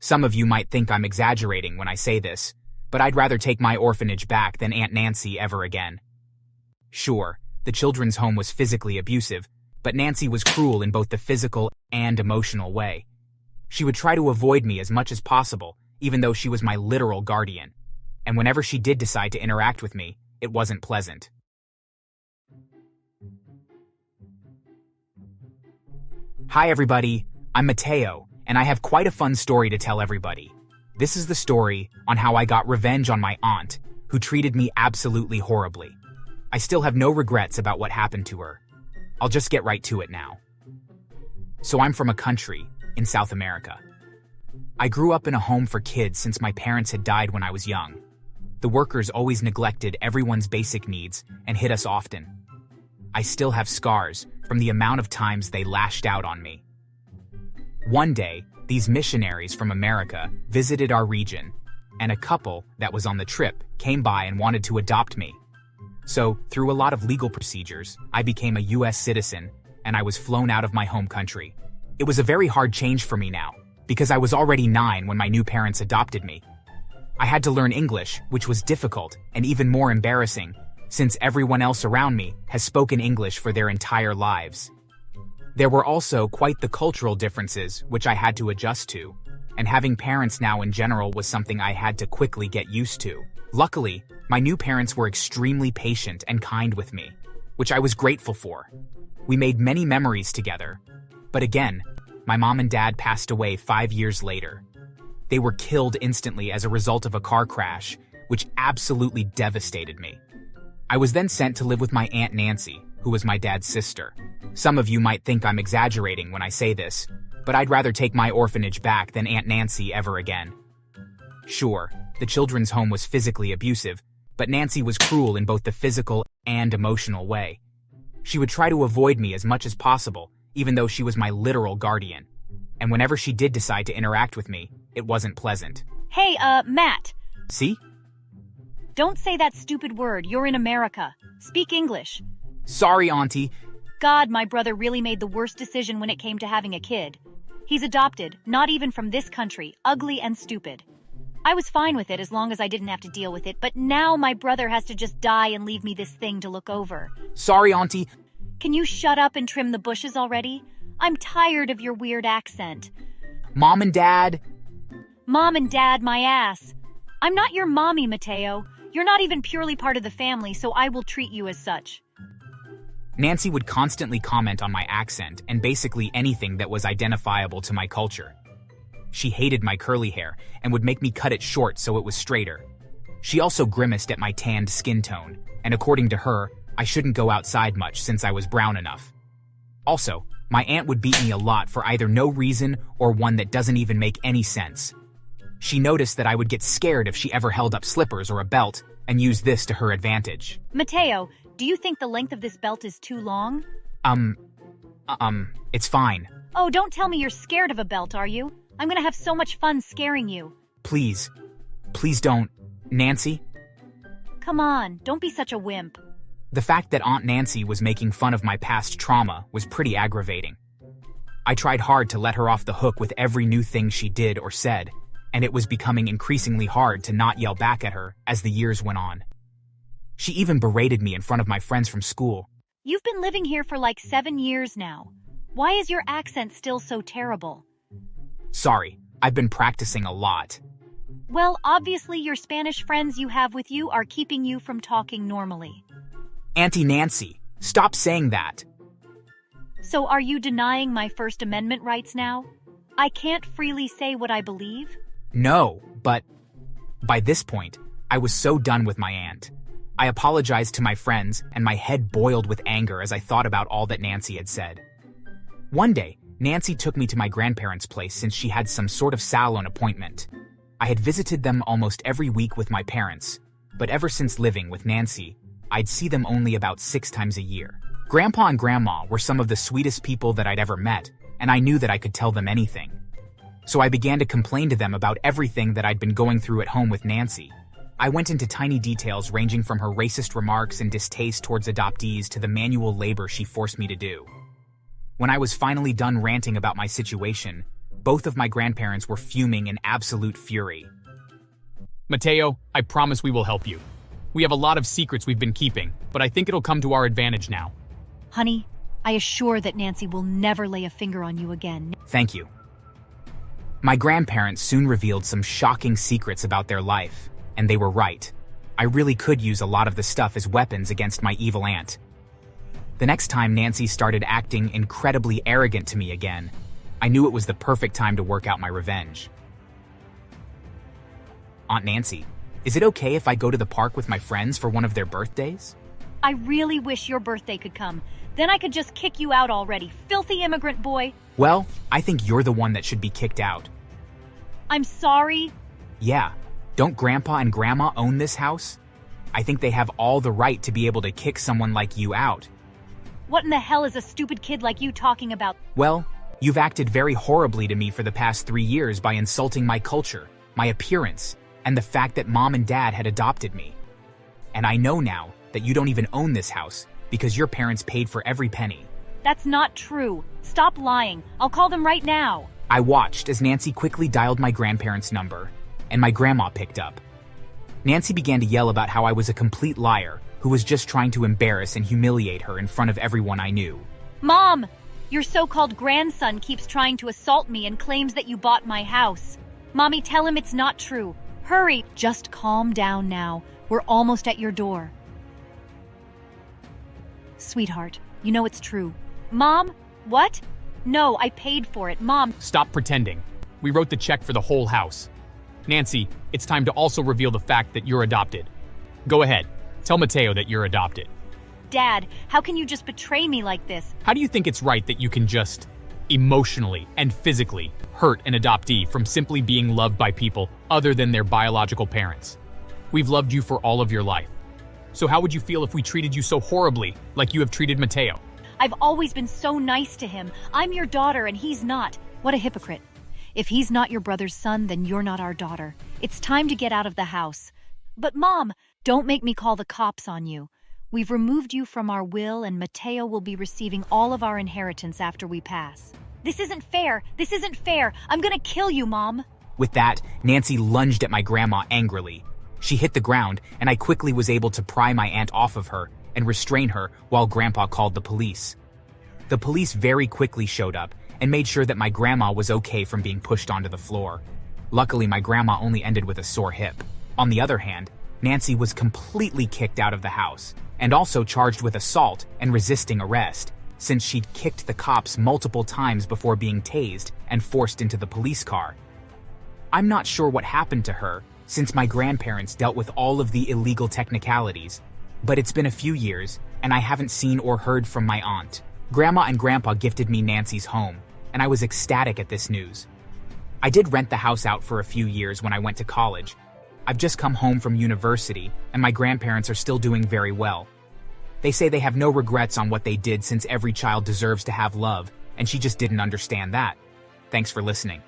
Some of you might think I'm exaggerating when I say this, but I'd rather take my orphanage back than Aunt Nancy ever again. Sure, the children's home was physically abusive, but Nancy was cruel in both the physical and emotional way. She would try to avoid me as much as possible, even though she was my literal guardian. And whenever she did decide to interact with me, it wasn't pleasant. Hi everybody, I'm Mateo, and I have quite a fun story to tell everybody. This is the story on how I got revenge on my aunt, who treated me absolutely horribly. I still have no regrets about what happened to her. I'll just get right to it now. So I'm from a country in South America. I grew up in a home for kids since my parents had died when I was young. The workers always neglected everyone's basic needs and hit us often. I still have scars from the amount of times they lashed out on me. One day, these missionaries from America visited our region, and a couple that was on the trip came by and wanted to adopt me. So, through a lot of legal procedures, I became a US citizen, and I was flown out of my home country. It was a very hard change for me now, because I was already 9 when my new parents adopted me. I had to learn English, which was difficult and even more embarrassing, since everyone else around me has spoken English for their entire lives. There were also quite the cultural differences which I had to adjust to, and having parents now in general was something I had to quickly get used to. Luckily, my new parents were extremely patient and kind with me, which I was grateful for. We made many memories together, but again, my mom and dad passed away 5 years later. They were killed instantly as a result of a car crash, which absolutely devastated me. I was then sent to live with my Aunt Nancy, who was my dad's sister. Some of you might think I'm exaggerating when I say this, but I'd rather take my orphanage back than Aunt Nancy ever again. Sure, the children's home was physically abusive, but Nancy was cruel in both the physical and emotional way. She would try to avoid me as much as possible, even though she was my literal guardian. And whenever she did decide to interact with me, it wasn't pleasant. Hey, Matt. See? Don't say that stupid word. You're in America. Speak English. Sorry, Auntie. God, my brother really made the worst decision when it came to having a kid. He's adopted, not even from this country, ugly and stupid. I was fine with it as long as I didn't have to deal with it, but now my brother has to just die and leave me this thing to look over. Sorry, Auntie. Can you shut up and trim the bushes already? I'm tired of your weird accent. Mom and Dad. Mom and Dad, my ass. I'm not your mommy, Mateo. You're not even purely part of the family, so I will treat you as such. Nancy would constantly comment on my accent and basically anything that was identifiable to my culture. She hated my curly hair and would make me cut it short so it was straighter. She also grimaced at my tanned skin tone, and according to her, I shouldn't go outside much since I was brown enough. Also, my aunt would beat me a lot for either no reason or one that doesn't even make any sense. She noticed that I would get scared if she ever held up slippers or a belt and used this to her advantage. Mateo, do you think the length of this belt is too long? It's fine. Oh, don't tell me you're scared of a belt, are you? I'm gonna have so much fun scaring you. Please don't, Nancy. Come on, don't be such a wimp. The fact that Aunt Nancy was making fun of my past trauma was pretty aggravating. I tried hard to let her off the hook with every new thing she did or said, and it was becoming increasingly hard to not yell back at her as the years went on. She even berated me in front of my friends from school. You've been living here for like 7 years now. Why is your accent still so terrible? Sorry, I've been practicing a lot. Well, obviously your Spanish friends you have with you are keeping you from talking normally. Auntie Nancy, stop saying that. So are you denying my First Amendment rights now? I can't freely say what I believe? No, but by this point, I was so done with my aunt. I apologized to my friends, and my head boiled with anger as I thought about all that Nancy had said. One day, Nancy took me to my grandparents' place since she had some sort of salon appointment. I had visited them almost every week with my parents, but ever since living with Nancy, I'd see them only about 6 times a year. Grandpa and Grandma were some of the sweetest people that I'd ever met, and I knew that I could tell them anything. So I began to complain to them about everything that I'd been going through at home with Nancy. I went into tiny details ranging from her racist remarks and distaste towards adoptees to the manual labor she forced me to do. When I was finally done ranting about my situation, Both of my grandparents were fuming in absolute fury. Mateo, I promise we will help you. We have a lot of secrets we've been keeping, but I think it'll come to our advantage now. Honey, I assure that Nancy will never lay a finger on you again. Thank you. My grandparents soon revealed some shocking secrets about their life, and they were right. I really could use a lot of the stuff as weapons against my evil aunt. The next time Nancy started acting incredibly arrogant to me again, I knew it was the perfect time to work out my revenge. Aunt Nancy, is it okay if I go to the park with my friends for one of their birthdays? I really wish your birthday could come. Then I could just kick you out already, filthy immigrant boy. Well, I think you're the one that should be kicked out. I'm sorry. Yeah, don't Grandpa and Grandma own this house? I think they have all the right to be able to kick someone like you out. What in the hell is a stupid kid like you talking about? Well, you've acted very horribly to me for the past 3 years by insulting my culture, my appearance, and the fact that Mom and Dad had adopted me. And I know now that you don't even own this house because your parents paid for every penny. That's not true. Stop lying. I'll call them right now. I watched as Nancy quickly dialed my grandparents' number, and my grandma picked up. Nancy began to yell about how I was a complete liar who was just trying to embarrass and humiliate her in front of everyone I knew. Mom, your so-called grandson keeps trying to assault me and claims that you bought my house. Mommy, tell him it's not true. Hurry. Just calm down now. We're almost at your door. Sweetheart, you know it's true. Mom? What? No, I paid for it, Mom. Stop pretending. We wrote the check for the whole house. Nancy, it's time to also reveal the fact that you're adopted. Go ahead. Tell Mateo that you're adopted. Dad, how can you just betray me like this? How do you think it's right that you can just emotionally and physically hurt an adoptee from simply being loved by people other than their biological parents? We've loved you for all of your life. So how would you feel if we treated you so horribly like you have treated Mateo? I've always been so nice to him. I'm your daughter and he's not. What a hypocrite. If he's not your brother's son, then you're not our daughter. It's time to get out of the house. But Mom, don't make me call the cops on you. We've removed you from our will and Mateo will be receiving all of our inheritance after we pass. This isn't fair. This isn't fair. I'm gonna kill you, Mom. With that, Nancy lunged at my grandma angrily. She hit the ground, and I quickly was able to pry my aunt off of her and restrain her while Grandpa called the police. The police very quickly showed up and made sure that my grandma was okay from being pushed onto the floor. Luckily, my grandma only ended with a sore hip. On the other hand, Nancy was completely kicked out of the house and also charged with assault and resisting arrest, since she'd kicked the cops multiple times before being tased and forced into the police car. I'm not sure what happened to her, since my grandparents dealt with all of the illegal technicalities, but it's been a few years, and I haven't seen or heard from my aunt. Grandma and Grandpa gifted me Nancy's home, and I was ecstatic at this news. I did rent the house out for a few years when I went to college. I've just come home from university, and my grandparents are still doing very well. They say they have no regrets on what they did since every child deserves to have love, and she just didn't understand that. Thanks for listening.